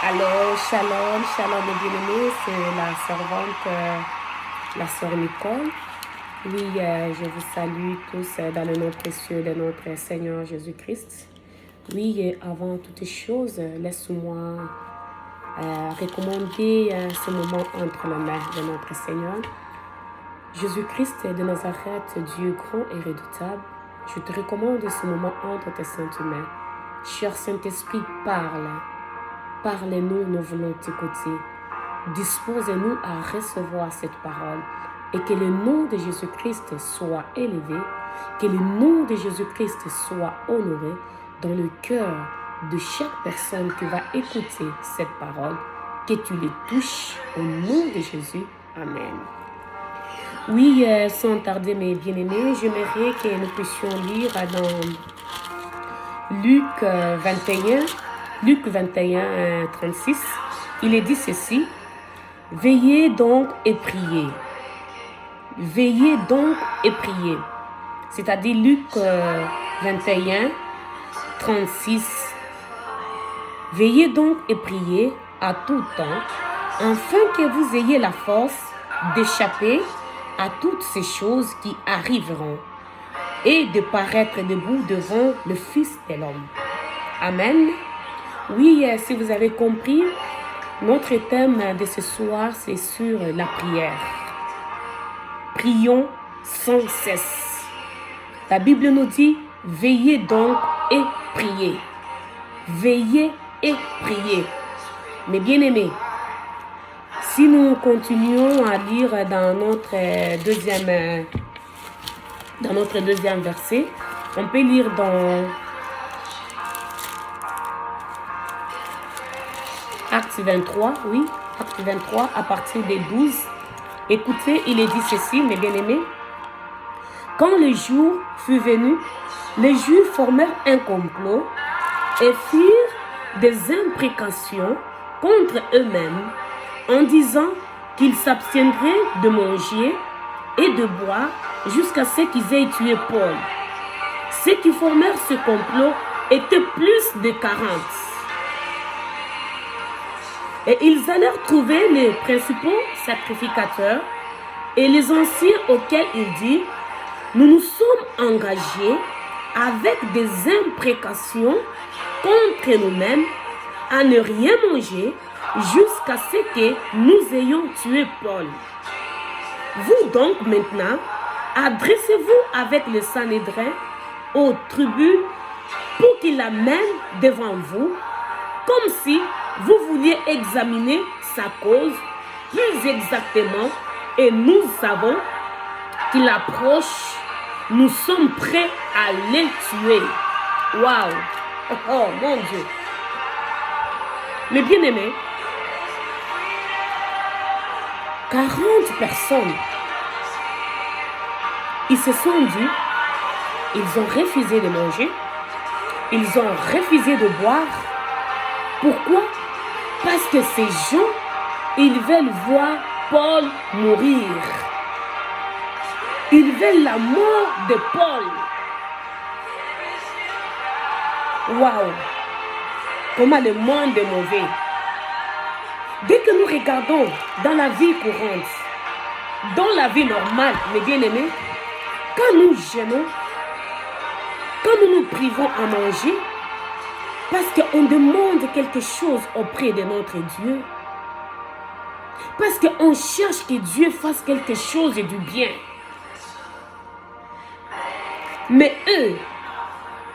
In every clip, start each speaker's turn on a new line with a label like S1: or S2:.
S1: Alors, shalom, shalom mes bien-aimés, c'est la servante, la sœur Nicole. Oui, je vous salue tous dans le nom précieux de notre Seigneur Jésus-Christ. Oui, et avant toute chose, laisse-moi recommander ce moment entre les mains de notre Seigneur. Jésus-Christ de Nazareth, Dieu grand et redoutable, je te recommande ce moment entre tes saintes mains. Cher Saint-Esprit, parle. Parle-nous, nous voulons t'écouter. Dispose-nous à recevoir cette parole et que le nom de Jésus-Christ soit élevé, que le nom de Jésus-Christ soit honoré dans le cœur de chaque personne qui va écouter cette parole, que tu les touches au nom de Jésus. Amen. Oui, sans tarder mes bien-aimés, j'aimerais que nous puissions lire dans Luc 21, 36, il est dit ceci: veillez donc et priez. Veillez donc et priez. C'est-à-dire Luc 21, 36. Veillez donc et priez à tout temps, afin que vous ayez la force d'échapper à toutes ces choses qui arriveront et de paraître debout devant le Fils de l'homme. Amen. Oui, si vous avez compris, notre thème de ce soir, c'est sur la prière. Prions sans cesse. La Bible nous dit, veillez donc et priez. Veillez et priez. Mes bien-aimés, si nous continuons à lire dans notre deuxième verset, on peut lire dans Acte 23, oui, Acte 23, à partir des 12. Écoutez, il est dit ceci, mes bien-aimés. Quand le jour fut venu, les Juifs formèrent un complot et firent des imprécations contre eux-mêmes en disant qu'ils s'abstiendraient de manger et de boire jusqu'à ce qu'ils aient tué Paul. Ceux qui formèrent ce complot étaient plus de 40. Et ils allèrent trouver les principaux sacrificateurs et les anciens auxquels il dit, nous nous sommes engagés avec des imprécations contre nous-mêmes à ne rien manger jusqu'à ce que nous ayons tué Paul. Vous donc maintenant, adressez-vous avec le Sanhédrin au tribun pour qu'il l'amène devant vous, comme si vous vouliez examiner sa cause plus exactement, et nous savons qu'il approche, nous sommes prêts à les tuer. Waouh! Oh mon Dieu! Mais bien aimés, 40 personnes, ils se sont dit, ils ont refusé de manger, ils ont refusé de boire. Pourquoi? Parce que ces gens, ils veulent voir Paul mourir. Ils veulent la mort de Paul. Waouh! Comment le monde est mauvais. Dès que nous regardons dans la vie courante, dans la vie normale, mes bien-aimés, quand nous jeûnons, quand nous nous privons à manger, parce qu'on demande quelque chose auprès de notre Dieu, parce qu'on cherche que Dieu fasse quelque chose du bien. Mais eux,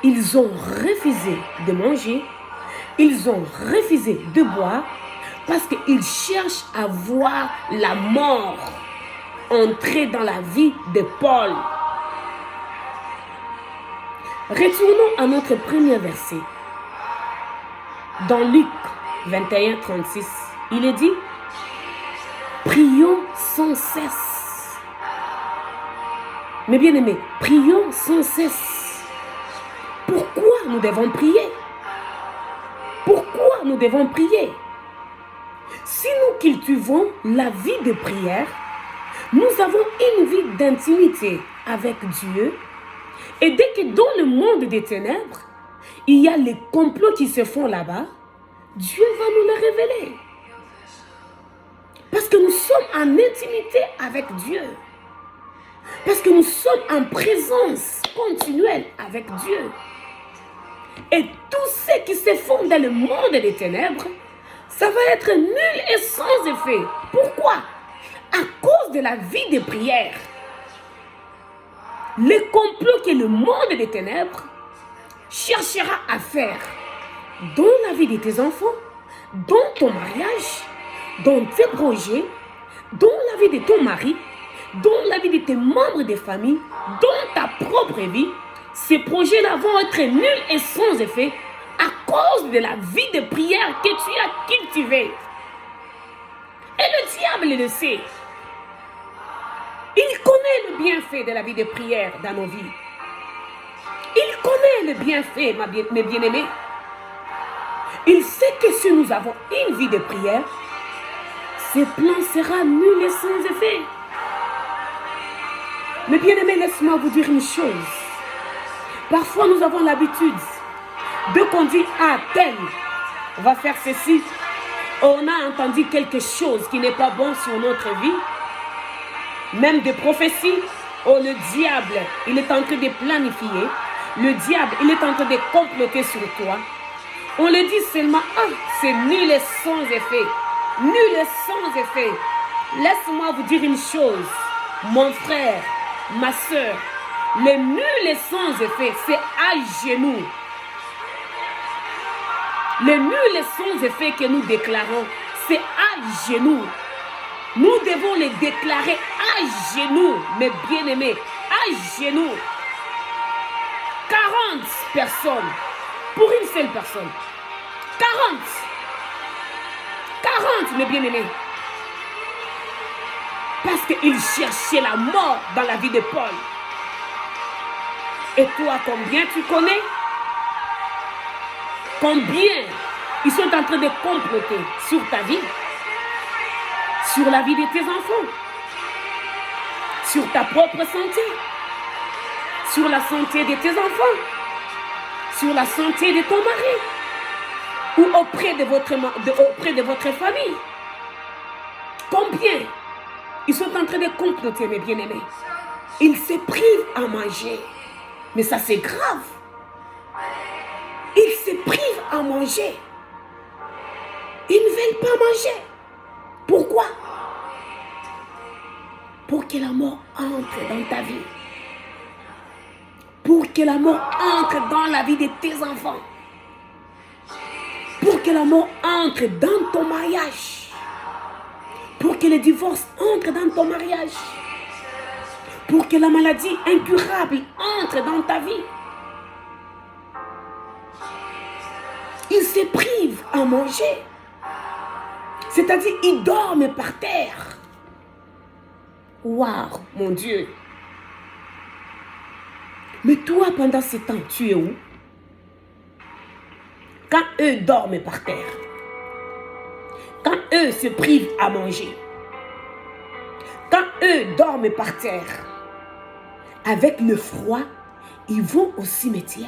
S1: ils ont refusé de manger, ils ont refusé de boire, parce qu'ils cherchent à voir la mort entrer dans la vie de Paul. Retournons à notre premier verset. Dans Luc 21, 36, il est dit, prions sans cesse. Mes bien-aimés, prions sans cesse. Pourquoi nous devons prier? Pourquoi nous devons prier? Si nous cultivons la vie de prière, nous avons une vie d'intimité avec Dieu. Et dès que dans le monde des ténèbres, il y a les complots qui se font là-bas, Dieu va nous le révéler. Parce que nous sommes en intimité avec Dieu. Parce que nous sommes en présence continuelle avec Dieu. Et tous ceux qui se font dans le monde des ténèbres, ça va être nul et sans effet. Pourquoi? À cause de la vie de prière. Le complot que le monde des ténèbres cherchera à faire dans la vie de tes enfants, dans ton mariage, dans tes projets, dans la vie de ton mari, dans la vie de tes membres de famille, dans ta propre vie, ces projets-là vont être nuls et sans effet à cause de la vie de prière que tu as cultivée. Et le diable le sait. Il connaît le bienfait de la vie de prière dans nos vies. Il connaît le bienfait, mes bien-aimés. Il sait que si nous avons une vie de prière, ce plan sera nul et sans effet. Mes bien-aimés, laisse-moi vous dire une chose. Parfois, nous avons l'habitude de qu'on dit « Ah, tel va faire ceci ». On a entendu quelque chose qui n'est pas bon sur notre vie. Même des prophéties. Oh, le diable, il est en train de planifier. Le diable, il est en train de comploter sur toi. On le dit seulement « Ah, c'est nul et sans effet ». Nul et sans effet. Laisse-moi vous dire une chose. Mon frère, ma soeur, le nul et sans effet, c'est à genoux. Le nul et sans effet que nous déclarons, c'est à genoux. Nous devons les déclarer à genoux, mes bien-aimés, à genoux. 40 personnes pour une seule personne. 40, mes bien-aimés. Parce qu'il cherchait la mort dans la vie de Paul. Et toi, combien tu connais? Combien ils sont en train de comploter sur ta vie, sur la vie de tes enfants, sur ta propre santé, sur la santé de tes enfants, sur la santé de ton mari, ou auprès de votre famille. Combien ils sont en train de comploter, mes bien-aimés. Ils se privent à manger. Mais ça, c'est grave. Ils se privent à manger. Ils ne veulent pas manger. Pourquoi? Pour que la mort entre dans ta vie. Pour que la mort entre dans la vie de tes enfants. Pour que la mort entre dans ton mariage. Pour que le divorce entre dans ton mariage. Pour que la maladie incurable entre dans ta vie. Ils se privent à manger. C'est-à-dire, ils dorment par terre. Waouh, mon Dieu. Mais toi, pendant ce temps, tu es où? Quand eux dorment par terre. Quand eux se privent à manger. Quand eux dorment par terre. Avec le froid, ils vont au cimetière.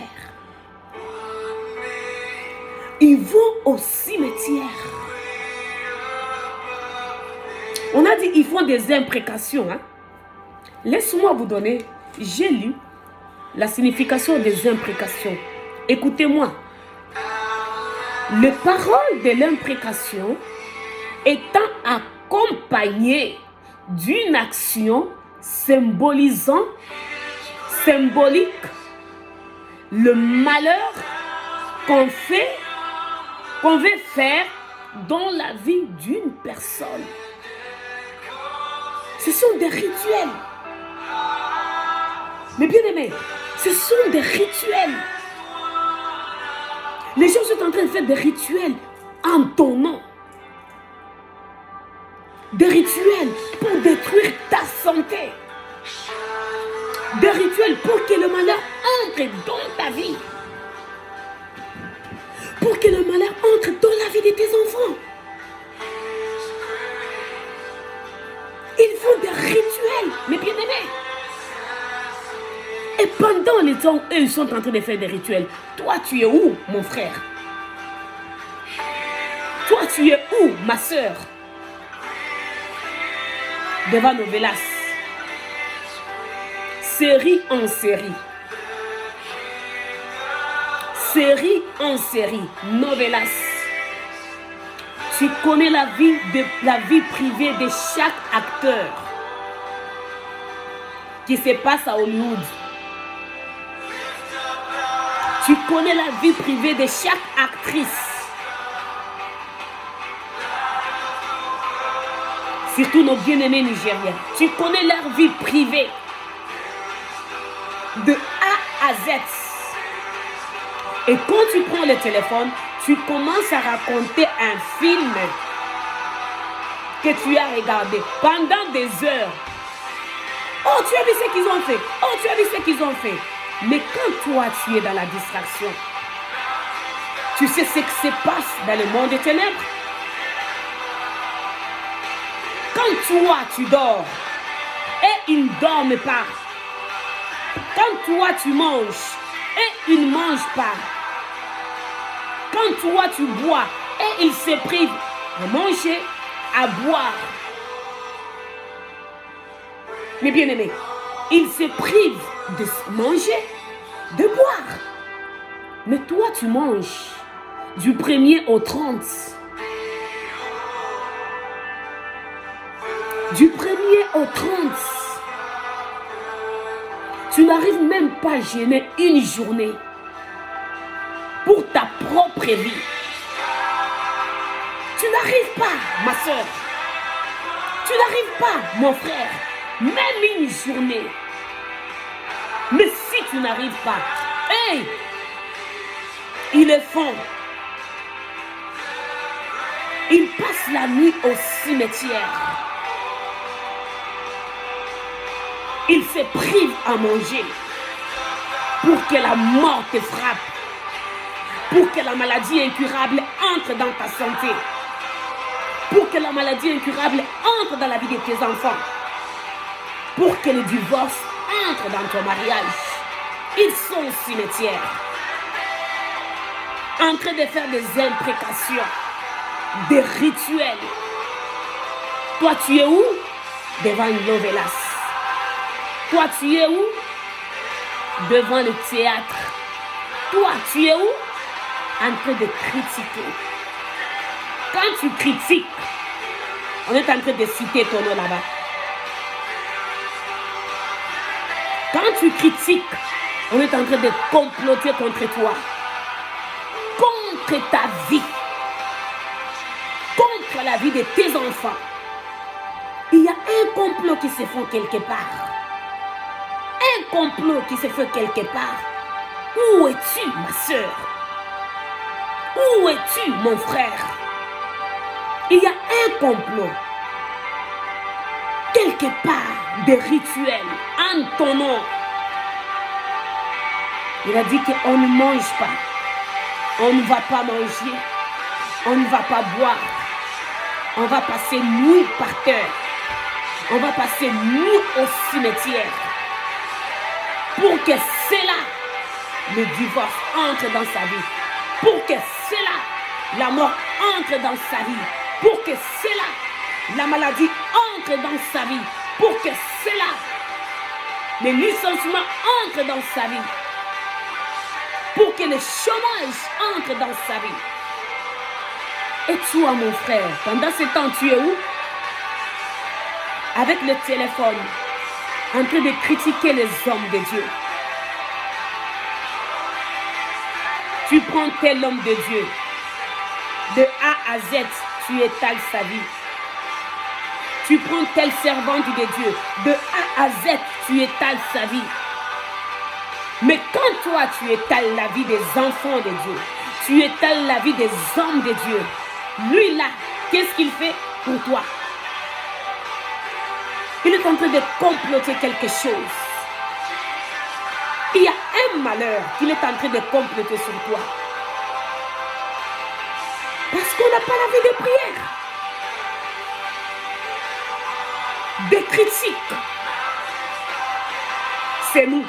S1: Ils vont au cimetière. On a dit ils font des imprécations. Hein? Laisse-moi vous donner. J'ai lu la signification des imprécations. Écoutez-moi. Le parole de l'imprécation étant accompagné d'une action symbolique le malheur qu'on veut faire dans la vie d'une personne. Ce sont des rituels. Mais bien aimés, ce sont des rituels. Les gens sont en train de faire des rituels en ton nom. Des rituels pour détruire ta santé. Des rituels pour que le malheur entre dans ta vie. Pour que le malheur entre dans la vie de tes enfants. Ils font des rituels, mes bien-aimés. Et pendant les temps, eux, ils sont en train de faire des rituels. Toi, tu es où, mon frère? Toi, tu es où, ma sœur? Devant Novelas. Série en série. Série en série. Novelas. Tu connais la vie privée de chaque acteur qui se passe à Hollywood. Tu connais la vie privée de chaque actrice. Surtout nos bien-aimés nigériens. Tu connais leur vie privée. De A à Z. Et quand tu prends le téléphone, tu commences à raconter un film que tu as regardé pendant des heures. Oh, tu as vu ce qu'ils ont fait. Oh, tu as vu ce qu'ils ont fait. Mais quand toi, tu es dans la distraction, tu sais ce qui se passe dans le monde des ténèbres. Quand toi, tu dors et ils ne dorment pas. Quand toi, tu manges et ils ne mangent pas. Quand toi, tu bois et ils se privent à manger, à boire. Mes bien-aimés, ils se privent de manger, de boire. Mais toi, tu manges du 1er au 30. Du 1er au 30. Tu n'arrives même pas à gêner une journée pour ta propre vie. Tu n'arrives pas, ma soeur. Tu n'arrives pas, mon frère. Même une journée. Mais si tu n'arrives pas, hey, ils le font. Ils passent la nuit au cimetière. Ils se privent à manger pour que la mort te frappe, pour que la maladie incurable entre dans ta santé, pour que la maladie incurable entre dans la vie de tes enfants, pour que le divorce entre dans ton mariage. Ils sont au cimetière, en train de faire des imprécations, des rituels. Toi, tu es où? Devant une novelas. Toi, tu es où? Devant le théâtre. Toi, tu es où? En train de critiquer. Quand tu critiques, on est en train de citer ton nom là-bas. Quand tu critiques, on est en train de comploter contre toi. Contre ta vie. Contre la vie de tes enfants. Il y a un complot qui se fait quelque part. Un complot qui se fait quelque part. Où es-tu, ma soeur? Où es-tu, mon frère? Il y a un complot. Quelque part, des rituels en ton nom. Il a dit qu'on ne mange pas. On ne va pas manger. On ne va pas boire. On va passer nuit par terre. On va passer nuit au cimetière. Pour que cela, le divorce entre dans sa vie. Pour que cela, la mort entre dans sa vie. Pour que cela, la maladie entre dans sa vie. Pour que cela, le licenciement entre dans sa vie. Pour que le chômage entre dans sa vie. Et toi, mon frère, pendant ce temps, tu es où? Avec le téléphone, en train de critiquer les hommes de Dieu. Tu prends tel homme de Dieu. De A à Z, tu étales sa vie. Tu prends telle servante de Dieu. De A à Z, tu étales sa vie. Mais quand toi, tu étales la vie des enfants de Dieu, tu étales la vie des hommes de Dieu, lui là, qu'est-ce qu'il fait pour toi? Il est en train de comploter quelque chose. Il y a un malheur qu'il est en train de comploter sur toi. Parce qu'on n'a pas la vie de prière. Des critiques. C'est nous.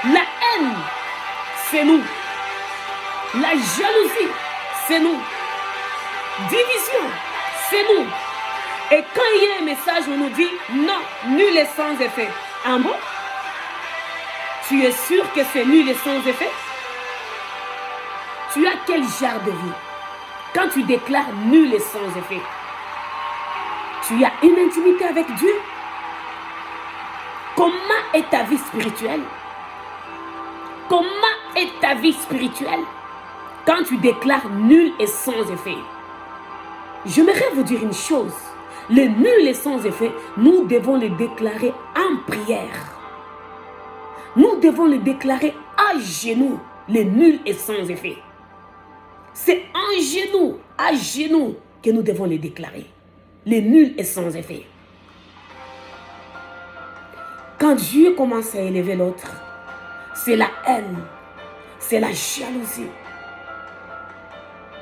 S1: La haine, c'est nous. La jalousie, c'est nous. Division, c'est nous. Et quand il y a un message, on nous dit non, nul et sans effet. Ah bon? Tu es sûr que c'est nul et sans effet? Tu as quel genre de vie? Quand tu déclares nul et sans effet, tu as une intimité avec Dieu? Comment est ta vie spirituelle? Comment est ta vie spirituelle quand tu déclares nul et sans effet? J'aimerais vous dire une chose. Le nul et sans effet, nous devons le déclarer en prière. Nous devons le déclarer à genoux, le nul et sans effet. C'est à genoux que nous devons le déclarer. Le nul et sans effet. Quand Dieu commence à élever l'autre, c'est la haine, c'est la jalousie.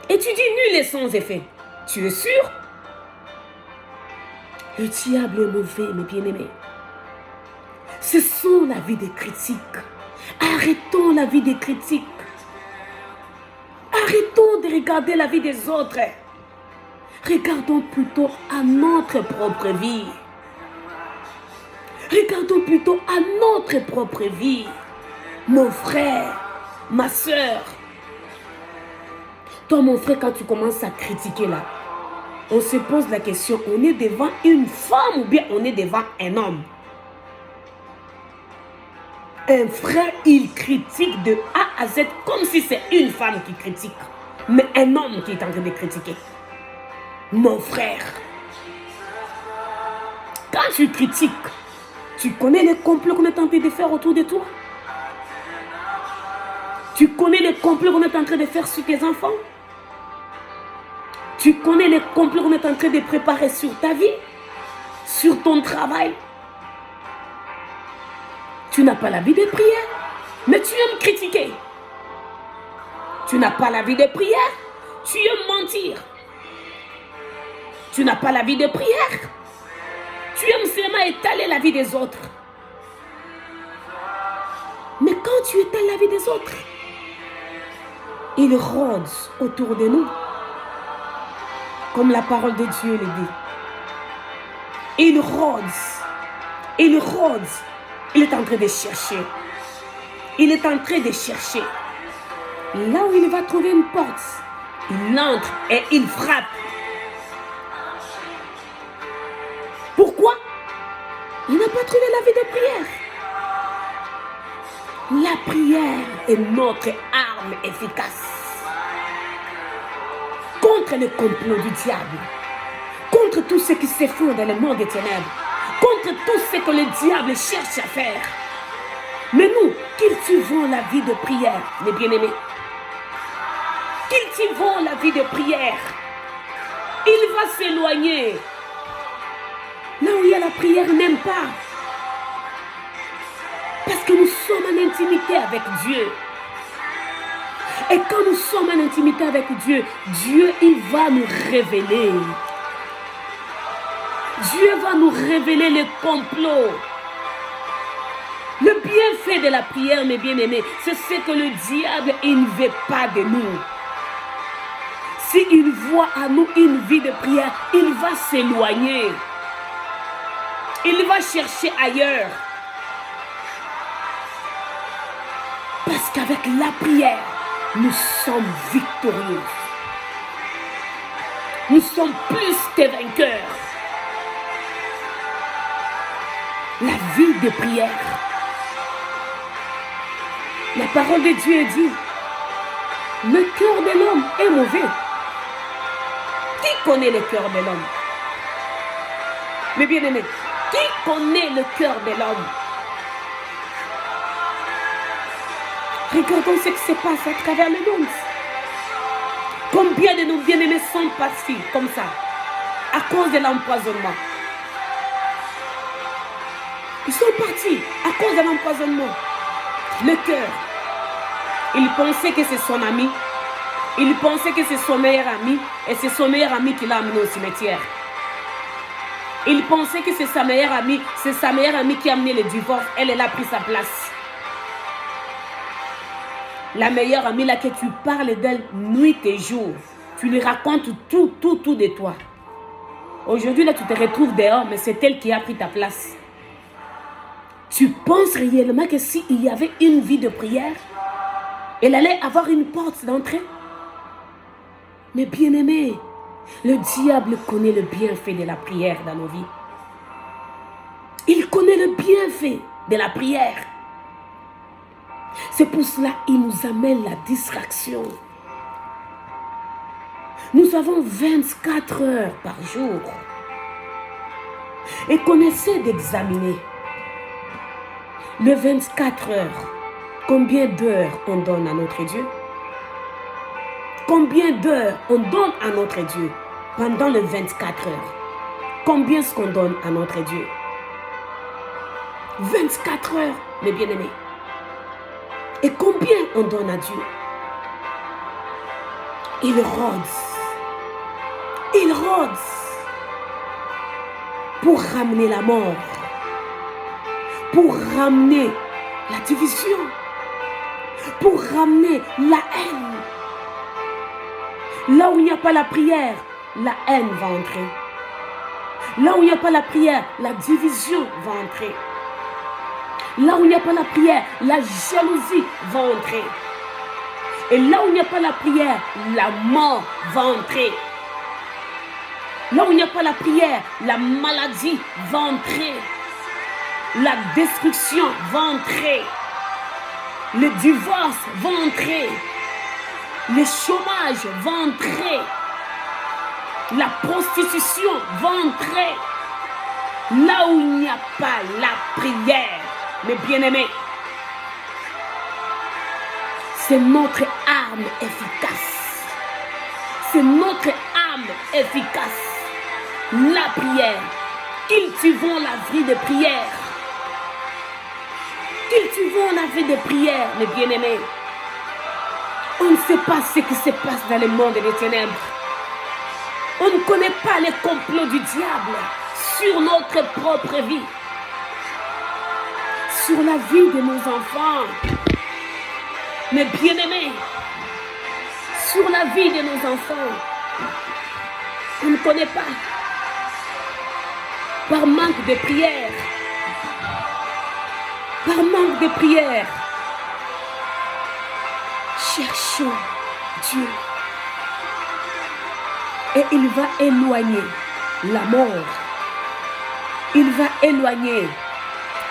S1: Et tu dis nul et sans effet. Tu es sûr? Le diable est mauvais, mes bien-aimés. Cessons la vie des critiques. Arrêtons la vie des critiques. Arrêtons de regarder la vie des autres. Regardons plutôt à notre propre vie. Regardons plutôt à notre propre vie. Mon frère, ma soeur. Toi, mon frère, quand tu commences à critiquer là, on se pose la question, on est devant une femme ou bien on est devant un homme? Un frère, il critique de A à Z comme si c'est une femme qui critique. Mais un homme qui est en train de critiquer. Mon frère, quand tu critiques, tu connais les complots qu'on est en train de faire autour de toi? Tu connais les complots qu'on est en train de faire sur tes enfants? Tu connais les complots qu'on est en train de préparer sur ta vie, sur ton travail. Tu n'as pas la vie de prière, mais tu aimes critiquer. Tu n'as pas la vie de prière, tu aimes mentir. Tu n'as pas la vie de prière, tu aimes seulement étaler la vie des autres. Mais quand tu étales la vie des autres, ils rôdent autour de nous. Comme la parole de Dieu le dit. Il rôde. Il rôde. Il est en train de chercher. Il est en train de chercher. Là où il va trouver une porte, il entre et il frappe. Pourquoi? Il n'a pas trouvé la vie de prière. La prière est notre arme efficace. Contre le complot du diable, contre tout ce qui se fait dans le monde des ténèbres, contre tout ce que le diable cherche à faire. Mais nous, cultivons la vie de prière, mes bien-aimés. Cultivons la vie de prière. Il va s'éloigner. Là où il y a la prière, il n'aime pas. Parce que nous sommes en intimité avec Dieu. Et quand nous sommes en intimité avec Dieu, Dieu, il va nous révéler. Dieu va nous révéler les complots. Le bienfait de la prière, mes bien-aimés, c'est ce que le diable, il ne veut pas de nous. S'il voit à nous une vie de prière, il va s'éloigner. Il va chercher ailleurs. Parce qu'avec la prière, nous sommes victorieux. Nous sommes plus que vainqueurs. La vie de prière. La parole de Dieu dit, le cœur de l'homme est mauvais. Qui connaît le cœur de l'homme? Mais bien aimé, qui connaît le cœur de l'homme? Regardons ce qui se passe à travers le monde. Combien de nos bien-aimés sont partis comme ça, à cause de l'empoisonnement? Ils sont partis à cause de l'empoisonnement. Le cœur. Il pensait que c'est son ami. Il pensait que c'est son meilleur ami. Et c'est son meilleur ami qui l'a amené au cimetière. Il pensait que c'est sa meilleure amie. C'est sa meilleure amie qui a amené le divorce. Elle a pris sa place. La meilleure amie là que tu parles d'elle nuit et jour. Tu lui racontes tout de toi. Aujourd'hui, là, tu te retrouves dehors, mais c'est elle qui a pris ta place. Tu penses réellement que s'il y avait une vie de prière, elle allait avoir une porte d'entrée? Mais bien-aimé, le diable connaît le bienfait de la prière dans nos vies. Il connaît le bienfait de la prière. C'est pour cela qu'il nous amène la distraction. Nous avons 24 heures par jour. Et qu'on essaie d'examiner le 24 heures. Combien d'heures on donne à notre Dieu? Combien d'heures on donne à notre Dieu pendant le 24 heures? Combien est-ce qu'on donne à notre Dieu? 24 heures, mes bien-aimés. Et combien on donne à Dieu? Il rôde. Il rôde pour ramener la mort, pour ramener la division, pour ramener la haine. Là où il n'y a pas la prière, la haine va entrer. Là où il n'y a pas la prière, la division va entrer. Là où il n'y a pas la prière, la jalousie va entrer. Et là où il n'y a pas la prière, la mort va entrer. Là où il n'y a pas la prière, la maladie va entrer. La destruction va entrer. Le divorce va entrer. Le chômage va entrer. La prostitution va entrer. Là où il n'y a pas la prière, mes bien-aimés, c'est notre arme efficace. C'est notre arme efficace. La prière. Cultivons la vie de prière. Cultivons la vie de prière, mes bien-aimés. On ne sait pas ce qui se passe dans le monde des ténèbres. On ne connaît pas les complots du diable sur notre propre vie. Sur la vie de nos enfants. Mes bien-aimés. Sur la vie de nos enfants. On ne connaît pas. Par manque de prière. Par manque de prière. Cherchons Dieu. Et il va éloigner la mort. Il va éloigner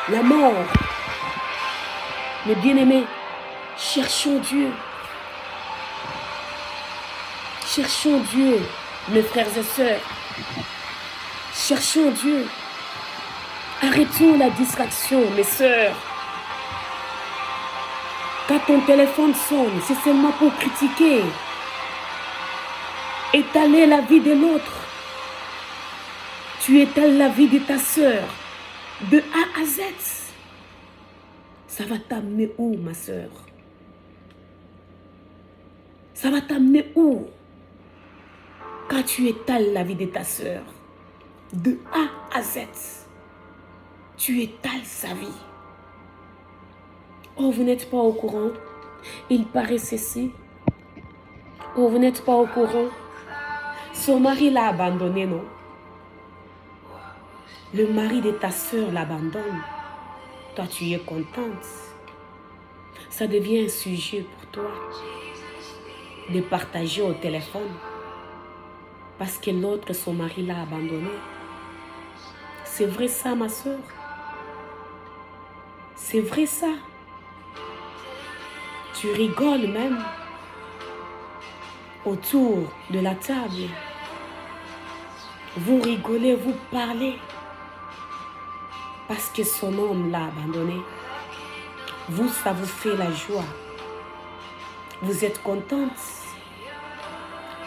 S1: la mort. Mes bien-aimés, cherchons Dieu. Cherchons Dieu, mes frères et sœurs. Cherchons Dieu. Arrêtons la distraction, mes sœurs. Quand ton téléphone sonne, c'est seulement pour critiquer. Étaler la vie de l'autre. Tu étales la vie de ta sœur. De A à Z. Ça va t'amener où, ma sœur? Ça va t'amener où? Quand tu étales la vie de ta sœur. De A à Z. Tu étales sa vie. Oh, vous n'êtes pas au courant. Il paraît ceci. Oh, vous n'êtes pas au courant. Son mari l'a abandonné, non? Le mari de ta sœur l'abandonne. Toi, tu es contente. Ça devient un sujet pour toi de partager au téléphone. Parce que l'autre, son mari l'a abandonné. C'est vrai ça, ma sœur? C'est vrai ça? Tu rigoles même autour de la table. Vous rigolez, vous parlez. Parce que son homme l'a abandonné. Vous, ça vous fait la joie. Vous êtes contente.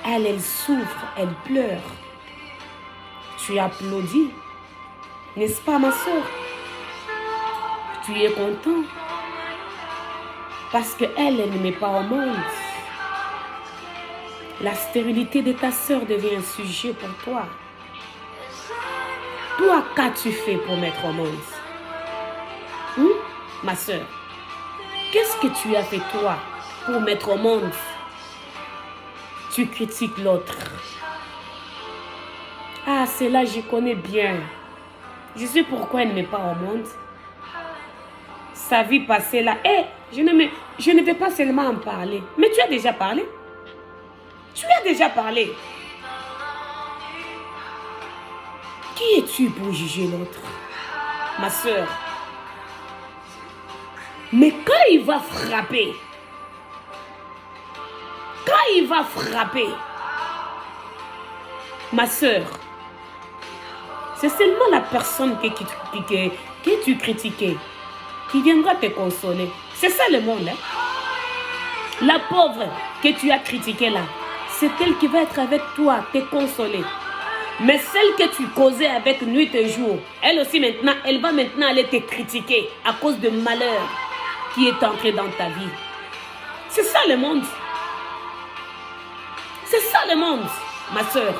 S1: Elle souffre, elle pleure. Tu applaudis. N'est-ce pas, ma soeur? Tu es content. Parce qu'elle ne met pas au monde. La stérilité de ta soeur devient un sujet pour toi. Toi, qu'as-tu fait pour mettre au monde? Ma soeur, qu'est-ce que tu as fait toi pour mettre au monde? tu critiques l'autre. Ah, cela, je connais bien. Je sais pourquoi elle ne met pas au monde. Sa vie passée là. Je ne vais pas seulement en parler. Mais tu as déjà parlé. Tu as déjà parlé. Qui es-tu pour juger l'autre? Ma soeur. Mais quand il va frapper, ma soeur, c'est seulement la personne que tu critiquais qui viendra te consoler. C'est ça le monde. Hein? La pauvre que tu as critiquée là, c'est elle qui va être avec toi, te consoler. Mais celle que tu causais avec nuit et jour, elle aussi maintenant, elle va maintenant aller te critiquer à cause de malheur qui est entré dans ta vie. C'est ça le monde. C'est ça le monde, ma soeur.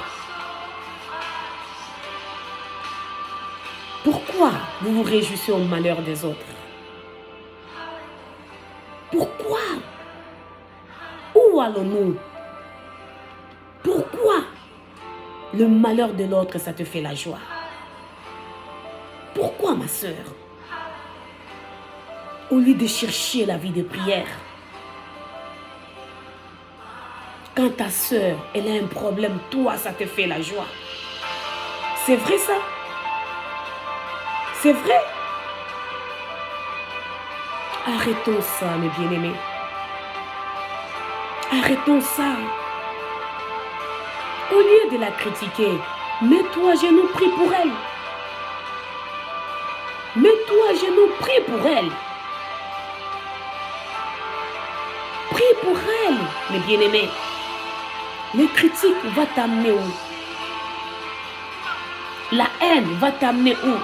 S1: Pourquoi vous vous réjouissez au malheur des autres? Pourquoi? Où allons-nous? Pourquoi le malheur de l'autre, ça te fait la joie? Pourquoi, ma soeur? Au lieu de chercher la vie de prière, quand ta soeur, elle a un problème, toi, ça te fait la joie. C'est vrai ça? C'est vrai? Arrêtons ça, mes bien-aimés. Arrêtons ça. Au lieu de la critiquer, mets-toi à genoux, prie pour elle. Mets-toi à genoux, prie pour elle. Prie pour elle, mes bien-aimés. Les critiques vont t'amener où? La haine va t'amener où?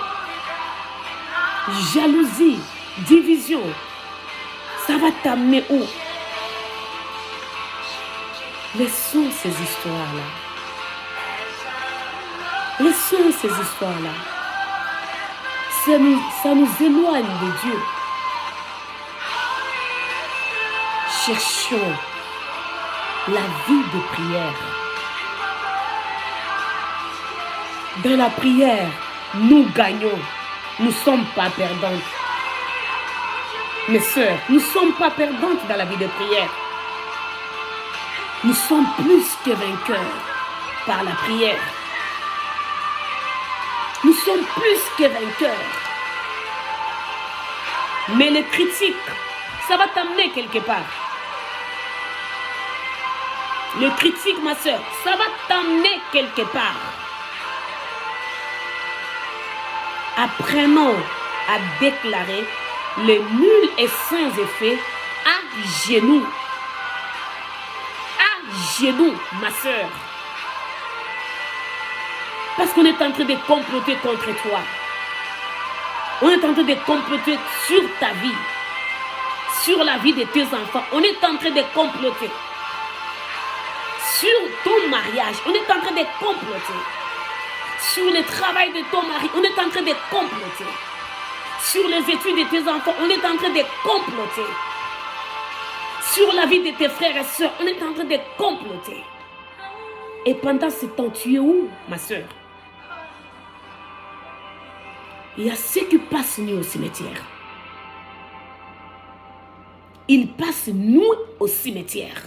S1: Jalousie, division, ça va t'amener où? Laissons ces histoires-là. Laissons ces histoires-là. Ça nous éloigne de Dieu. Cherchons la vie de prière. Dans la prière, nous gagnons. Nous ne sommes pas perdantes. Mes sœurs, nous ne sommes pas perdantes dans la vie de prière. Nous sommes plus que vainqueurs par la prière. Nous sommes plus que vainqueurs. Mais les critiques, ça va t'amener quelque part. Les critiques, ma sœur, ça va t'amener quelque part. Apprenons à déclarer le nul et sans effet à genoux. À genoux, ma sœur. Parce qu'on est en train de comploter contre toi. On est en train de comploter sur ta vie. Sur la vie de tes enfants. On est en train de comploter. Sur ton mariage. On est en train de comploter. Sur le travail de ton mari. On est en train de comploter. Sur les études de tes enfants. On est en train de comploter. Sur la vie de tes frères et sœurs. On est en train de comploter. Et pendant ce temps, tu es où, ma sœur? Il y a ceux qui passent nuit au cimetière. Ils passent nuit au cimetière.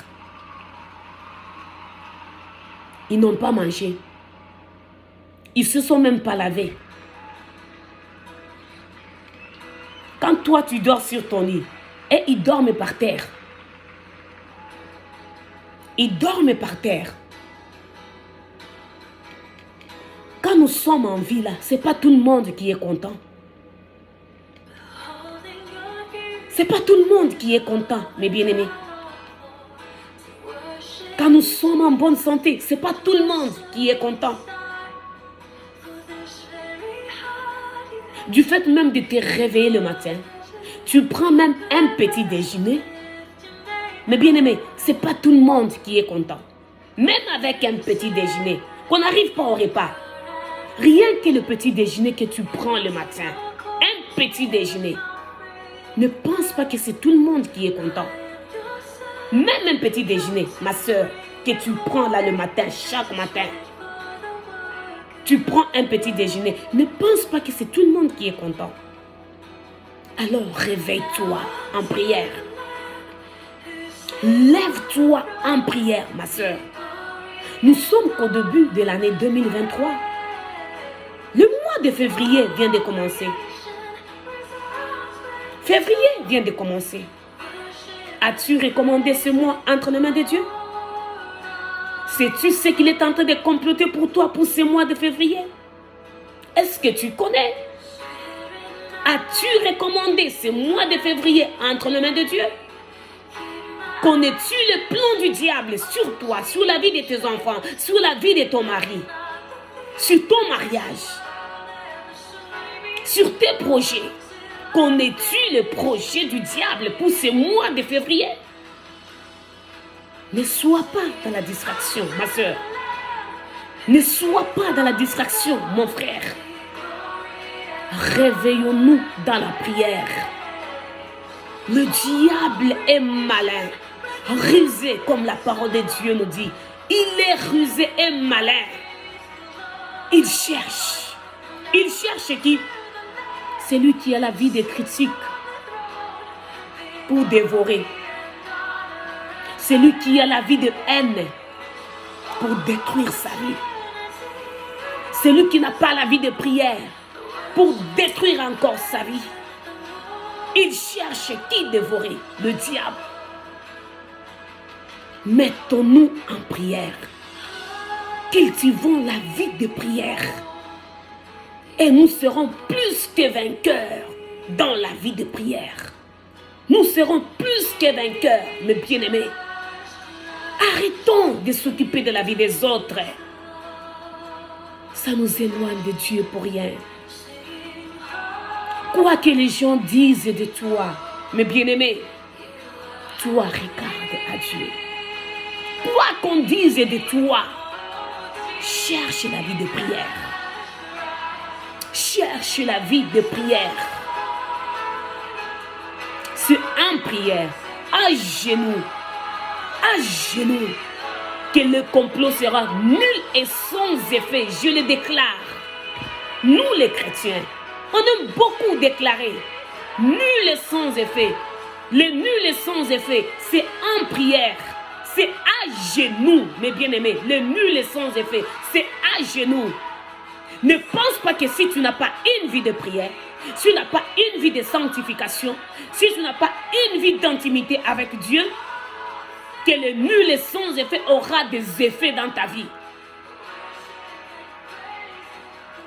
S1: Ils n'ont pas mangé. Ils ne se sont même pas lavés. Quand toi tu dors sur ton lit, et ils dorment par terre. Ils dorment par terre. Quand nous sommes en vie là, ce n'est pas tout le monde qui est content. Ce n'est pas tout le monde qui est content, mes bien-aimés. Quand nous sommes en bonne santé, ce n'est pas tout le monde qui est content. Du fait même de te réveiller le matin, tu prends même un petit déjeuner. Mais bien aimé, ce n'est pas tout le monde qui est content. Même avec un petit déjeuner, qu'on n'arrive pas au repas. Rien que le petit déjeuner que tu prends le matin, un petit déjeuner. Ne pense pas que c'est tout le monde qui est content. Même un petit déjeuner, ma soeur, que tu prends là le matin, chaque matin. Tu prends un petit déjeuner. Ne pense pas que c'est tout le monde qui est content. Alors réveille-toi en prière. Lève-toi en prière, ma soeur. Nous sommes qu'au début de l'année 2023. Le mois de février vient de commencer. Février vient de commencer. As-tu recommandé ce mois entre les mains de Dieu? Sais-tu ce qu'il est en train de comploter pour toi pour ce mois de février? Est-ce que tu connais? As-tu recommandé ce mois de février entre les mains de Dieu? Connais-tu le plan du diable sur toi, sur la vie de tes enfants, sur la vie de ton mari, sur ton mariage, sur tes projets? Connais-tu le projet du diable pour ce mois de février? Ne sois pas dans la distraction, ma soeur. Ne sois pas dans la distraction, mon frère. Réveillons-nous dans la prière. Le diable est malin, rusé comme la parole de Dieu nous dit. Il est rusé et malin. Il cherche. Il cherche qui? Celui qui a la vie des critiques pour dévorer. Celui qui a la vie de haine pour détruire sa vie. Celui qui n'a pas la vie de prière pour détruire encore sa vie. Il cherche qui dévorer? Le diable. Mettons-nous en prière. Cultivons la vie de prière. Et nous serons plus que vainqueurs dans la vie de prière. Nous serons plus que vainqueurs, mes bien-aimés. Arrêtons de s'occuper de la vie des autres. Ça nous éloigne de Dieu pour rien. Quoi que les gens disent de toi, mes bien-aimés, toi regarde à Dieu. Quoi qu'on dise de toi, cherche la vie de prière. Cherche la vie de prière. C'est en prière, à genoux, que le complot sera nul et sans effet. Je le déclare. Nous les chrétiens, on aime beaucoup déclarer nul et sans effet. Le nul et sans effet, c'est en prière. C'est à genoux, mes bien-aimés. Le nul et sans effet, c'est à genoux. Ne pense pas que si tu n'as pas une vie de prière, si tu n'as pas une vie de sanctification, si tu n'as pas une vie d'intimité avec Dieu, que le nul et sans effet aura des effets dans ta vie.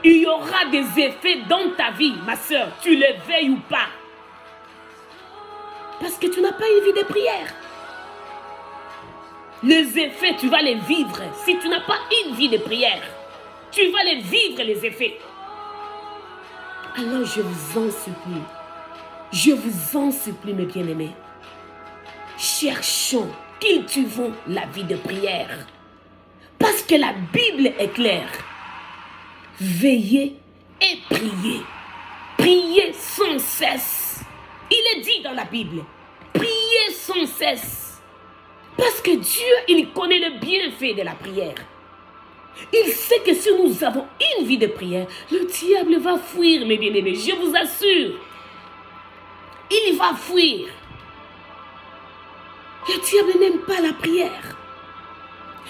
S1: Il y aura des effets dans ta vie, ma soeur, tu le veuilles ou pas. Parce que tu n'as pas une vie de prière. Les effets, tu vas les vivre. Si tu n'as pas une vie de prière, tu vas les vivre, les effets. Alors je vous en supplie, mes bien-aimés. Cherchons, cultivons la vie de prière. Parce que la Bible est claire. Veillez et priez. Priez sans cesse. Il est dit dans la Bible. Priez sans cesse. Parce que Dieu, il connaît le bienfait de la prière. Il sait que si nous avons une vie de prière, le diable va fuir, mes bien-aimés. Je vous assure. Il va fuir. Le diable n'aime pas la prière.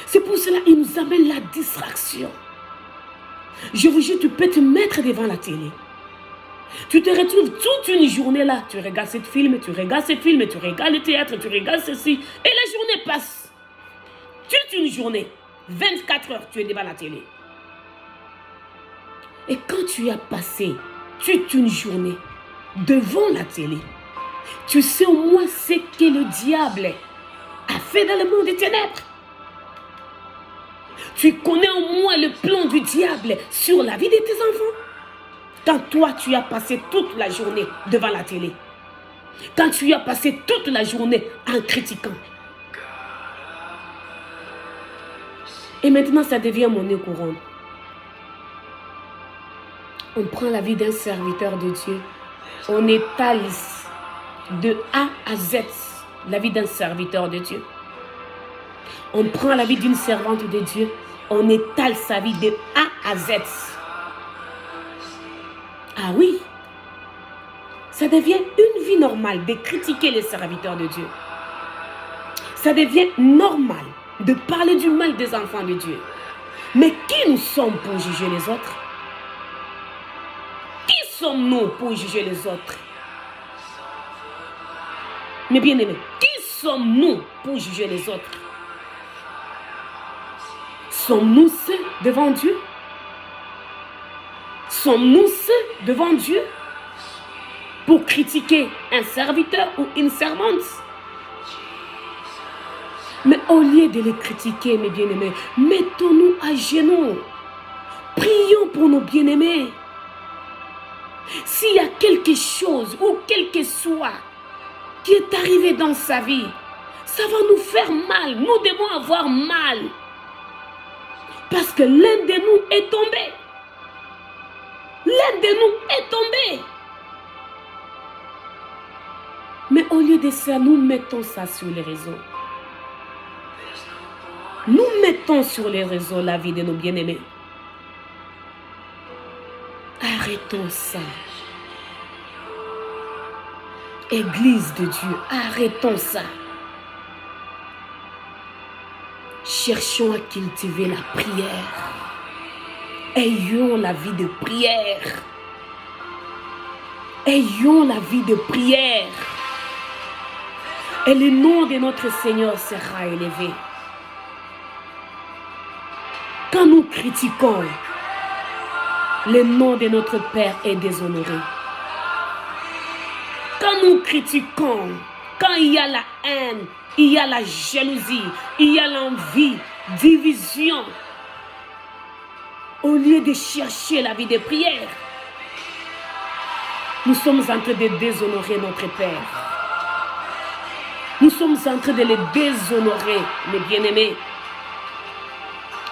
S1: C'est pour cela qu'il nous amène la distraction. Je vous jure, tu peux te mettre devant la télé. Tu te retrouves toute une journée là. Tu regardes ce film, tu regardes le théâtre, tu regardes ceci. Et la journée passe. Toute une journée. 24 heures, tu es devant la télé. Et quand tu as passé toute une journée devant la télé, tu sais au moins ce que le diable a fait dans le monde des ténèbres. Tu connais au moins le plan du diable sur la vie de tes enfants. Quand toi, tu as passé toute la journée devant la télé. Quand tu as passé toute la journée en critiquant. Et maintenant, ça devient monnaie courante. On prend la vie d'un serviteur de Dieu. On étale de A à Z la vie d'un serviteur de Dieu. On prend la vie d'une servante de Dieu, on étale sa vie de A à Z. Ah oui, ça devient une vie normale de critiquer les serviteurs de Dieu. Ça devient normal de parler du mal des enfants de Dieu. Mais qui nous sommes pour juger les autres? Qui sommes-nous pour juger les autres? Mes bien-aimés, qui sommes-nous pour juger les autres? Sommes-nous ceux devant Dieu? Sommes-nous ceux devant Dieu pour critiquer un serviteur ou une servante? Mais au lieu de les critiquer, mes bien-aimés, mettons-nous à genoux. Prions pour nos bien-aimés. S'il y a quelque chose ou quel que soit qui est arrivé dans sa vie, ça va nous faire mal. Nous devons avoir mal. Parce que l'un de nous est tombé. L'un de nous est tombé. Mais au lieu de ça, nous mettons ça sur les réseaux. Nous mettons sur les réseaux la vie de nos bien-aimés. Arrêtons ça. Église de Dieu, arrêtons ça. Cherchons à cultiver la prière. Ayons la vie de prière. Ayons la vie de prière. Et le nom de notre Seigneur sera élevé. Quand nous critiquons, le nom de notre Père est déshonoré. Quand nous critiquons, quand il y a la haine, il y a la jalousie, il y a l'envie, division, au lieu de chercher la vie de prière, nous sommes en train de déshonorer notre Père. Nous sommes en train de le déshonorer, mes bien-aimés.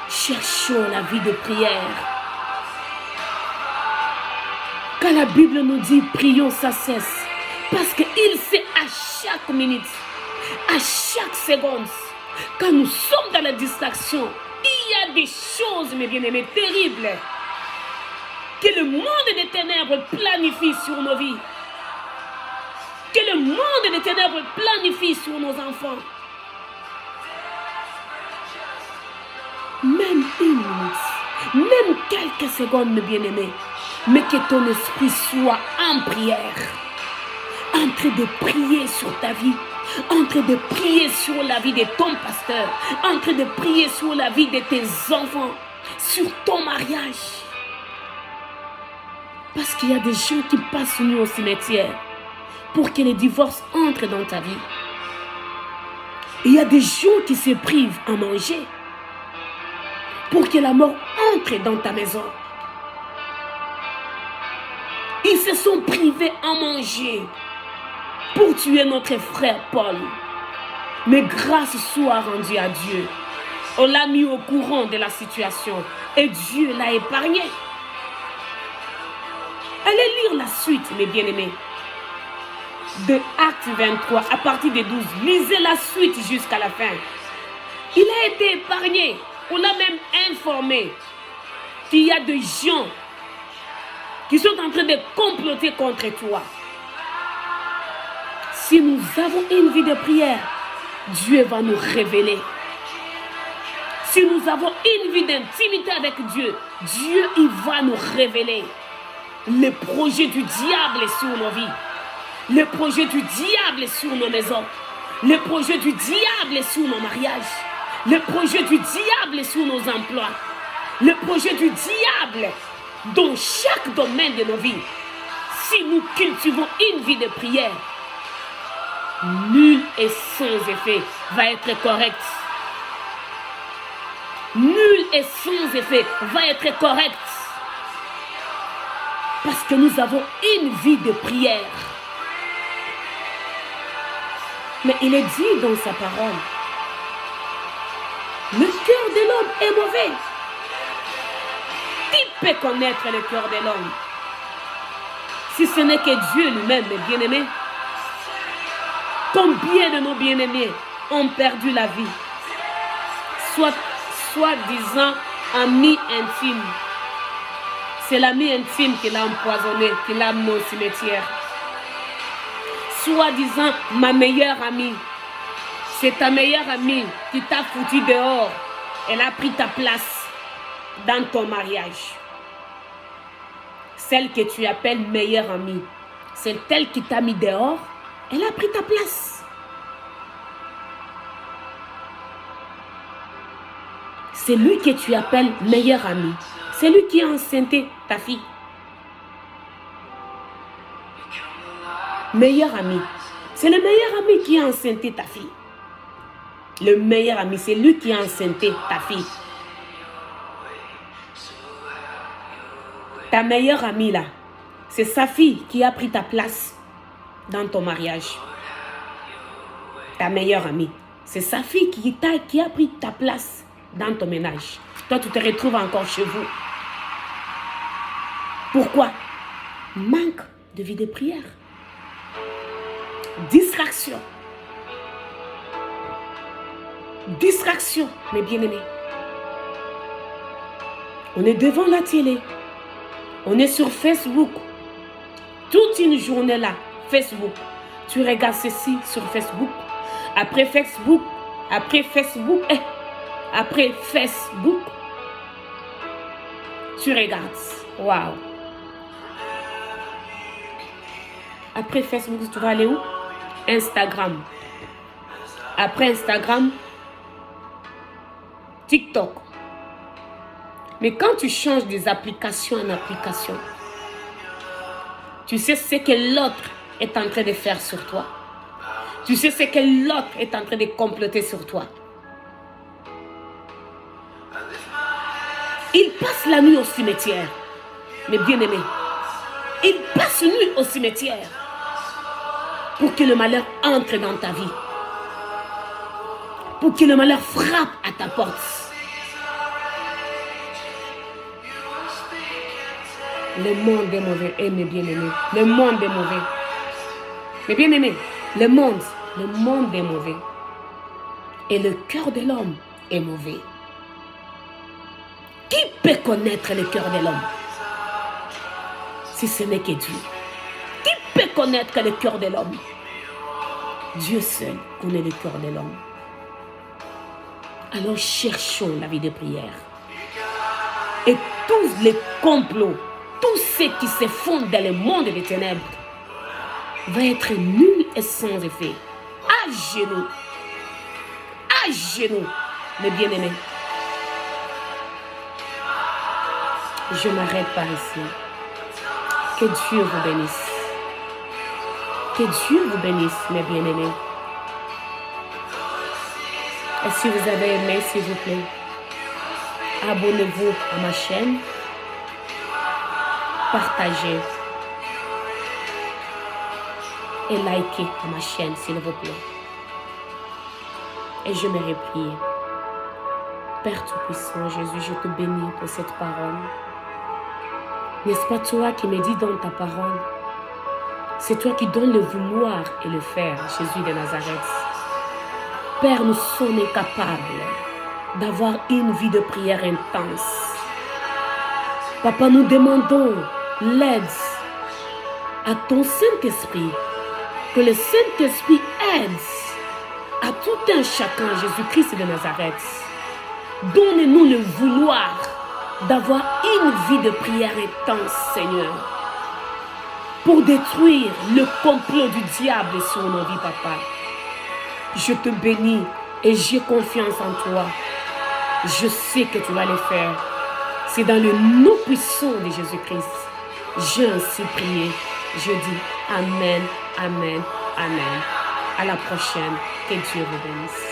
S1: Cherchons la vie de prière. Quand la Bible nous dit prions sans cesse, parce qu'il sait à chaque minute, à chaque seconde, quand nous sommes dans la distraction, il y a des choses, mes bien-aimés, terribles, que le monde des ténèbres planifie sur nos vies, que le monde des ténèbres planifie sur nos enfants. Même une minute, même quelques secondes, mes bien-aimés, mais que ton esprit soit en prière, en train de prier sur ta vie, en train de prier sur la vie de ton pasteur, en train de prier sur la vie de tes enfants, sur ton mariage. Parce qu'il y a des gens qui passent nuit au cimetière pour que les divorces entrent dans ta vie. Il y a des gens qui se privent à manger pour que la mort entre dans ta maison. Ils se sont privés à manger pour tuer notre frère Paul. Mais grâce soit rendue à Dieu. On l'a mis au courant de la situation et Dieu l'a épargné. Allez lire la suite, mes bien-aimés. De Actes 23, à partir de 12, lisez la suite jusqu'à la fin. Il a été épargné. On l'a même informé qu'il y a des gens qui sont en train de comploter contre toi. Si nous avons une vie de prière, Dieu va nous révéler. Si nous avons une vie d'intimité avec Dieu, Dieu il va nous révéler les projets du diable sur nos vies, les projets du diable sur nos maisons, les projets du diable sur nos mariages, les projets du diable sur nos emplois, les projets du diable dans chaque domaine de nos vies. Si nous cultivons une vie de prière, nul et sans effet va être correct. Nul et sans effet va être correct. Parce que nous avons une vie de prière. Mais il est dit dans sa parole, le cœur de l'homme est mauvais. Qui peut connaître le cœur de l'homme? Si ce n'est que Dieu lui-même, mes bien-aimés. Combien de nos bien-aimés ont perdu la vie soi-disant ami intime. C'est l'ami intime qui l'a empoisonné, qui l'a amené au cimetière. Soi-disant ma meilleure amie. C'est ta meilleure amie qui t'a foutu dehors. Elle a pris ta place dans ton mariage. Celle que tu appelles meilleure amie. C'est elle qui t'a mis dehors. Elle a pris ta place. C'est lui que tu appelles meilleur ami. C'est lui qui a enceinté ta fille. Meilleur ami. C'est le meilleur ami qui a enceinté ta fille. Le meilleur ami, c'est lui qui a enceinté ta fille. Ta meilleure amie là, c'est sa fille qui a pris ta place dans ton mariage. Ta meilleure amie, c'est sa fille qui a pris ta place dans ton ménage. Toi, tu te retrouves encore chez vous. Pourquoi? Manque de vie de prière. Distraction. Distraction, mes bien-aimés. On est devant la télé. On est sur Facebook. Toute une journée là, Facebook. Tu regardes ceci sur Facebook. Après Facebook. Tu regardes. Waouh. Après Facebook, tu vas aller où? Instagram. Après Instagram, TikTok. Mais quand tu changes des applications en application, tu sais ce que l'autre est en train de faire sur toi. Tu sais ce que l'autre est en train de comploter sur toi. Il passe la nuit au cimetière, mes bien-aimés. Il passe une nuit au cimetière pour que le malheur entre dans ta vie. Pour que le malheur frappe à ta porte. Le monde est mauvais, mes bien-aimés. Le monde est mauvais. Mes bien-aimés, le monde est mauvais. Et le cœur de l'homme est mauvais. Qui peut connaître le cœur de l'homme? Si ce n'est que Dieu. Qui peut connaître le cœur de l'homme? Dieu seul connaît le cœur de l'homme. Alors cherchons la vie de prière. Et tous les complots, tous ceux qui se font dans le monde des ténèbres, va être nul et sans effet. À genoux, mes bien-aimés. Je m'arrête par ici. Que Dieu vous bénisse. Que Dieu vous bénisse, mes bien-aimés. Et si vous avez aimé, s'il vous plaît, abonnez-vous à ma chaîne. Partagez. Et likez à ma chaîne, s'il vous plaît. Et je me replie. Père Tout-Puissant, Jésus, je te bénis pour cette parole. N'est-ce pas toi qui me dis dans ta parole? C'est toi qui donnes le vouloir et le faire, Jésus de Nazareth. Père, nous sommes incapables d'avoir une vie de prière intense. Papa, nous demandons l'aide à ton Saint-Esprit. Que le Saint-Esprit aide à tout un chacun, Jésus-Christ de Nazareth. Donne-nous le vouloir d'avoir une vie de prière intense, Seigneur, pour détruire le complot du diable sur nos vies, Papa. Je te bénis et j'ai confiance en toi. Je sais que tu vas le faire. C'est dans le nom puissant de Jésus-Christ. J'ai ainsi prié. Je dis Amen, Amen, Amen. À la prochaine. Que Dieu vous bénisse.